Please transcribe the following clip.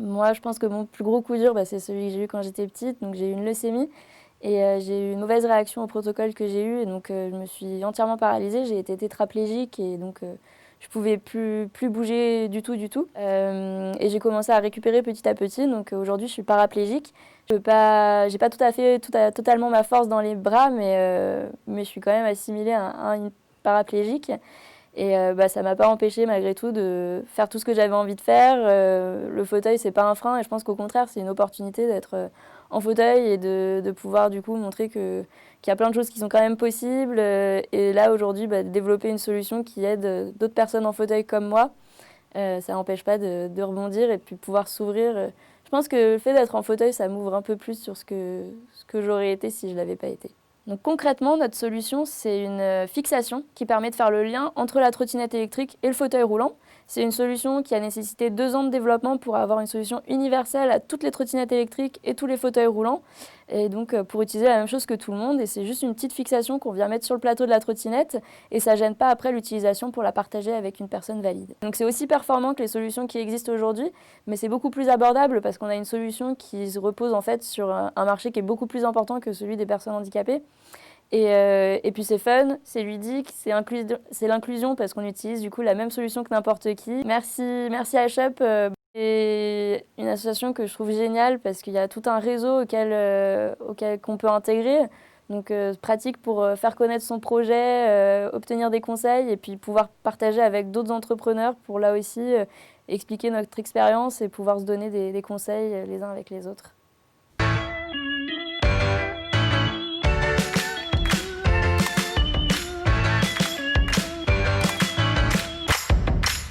Moi, je pense que mon plus gros coup dur, c'est celui que j'ai eu quand j'étais petite. Donc, j'ai eu une leucémie et j'ai eu une mauvaise réaction au protocole que j'ai eu. Et donc, je me suis entièrement paralysée. J'ai été tétraplégique et donc, je pouvais plus bouger du tout, du tout. Et j'ai commencé à récupérer petit à petit. Donc, aujourd'hui, je suis paraplégique. J'ai pas tout à fait, totalement ma force dans les bras, mais je suis quand même assimilée à une paraplégique. Et ça m'a pas empêché malgré tout de faire tout ce que j'avais envie de faire. Le fauteuil, c'est pas un frein et je pense qu'au contraire, c'est une opportunité d'être en fauteuil et de pouvoir du coup montrer qu'il y a plein de choses qui sont quand même possibles. Et là, aujourd'hui, développer une solution qui aide d'autres personnes en fauteuil comme moi, ça n'empêche pas de rebondir et puis pouvoir s'ouvrir. Je pense que le fait d'être en fauteuil, ça m'ouvre un peu plus sur ce que j'aurais été si je l'avais pas été. Donc concrètement, notre solution, c'est une fixation qui permet de faire le lien entre la trottinette électrique et le fauteuil roulant. C'est une solution qui a nécessité 2 ans de développement pour avoir une solution universelle à toutes les trottinettes électriques et tous les fauteuils roulants. Et donc pour utiliser la même chose que tout le monde. Et c'est juste une petite fixation qu'on vient mettre sur le plateau de la trottinette et ça ne gêne pas après l'utilisation pour la partager avec une personne valide. Donc c'est aussi performant que les solutions qui existent aujourd'hui, mais c'est beaucoup plus abordable parce qu'on a une solution qui se repose en fait sur un marché qui est beaucoup plus important que celui des personnes handicapées. Et puis c'est fun, c'est ludique, c'est l'inclusion parce qu'on utilise du coup la même solution que n'importe qui. Merci à Shop. C'est une association que je trouve géniale parce qu'il y a tout un réseau auquel qu'on peut intégrer. Donc pratique pour faire connaître son projet, obtenir des conseils et puis pouvoir partager avec d'autres entrepreneurs pour là aussi expliquer notre expérience et pouvoir se donner des conseils les uns avec les autres.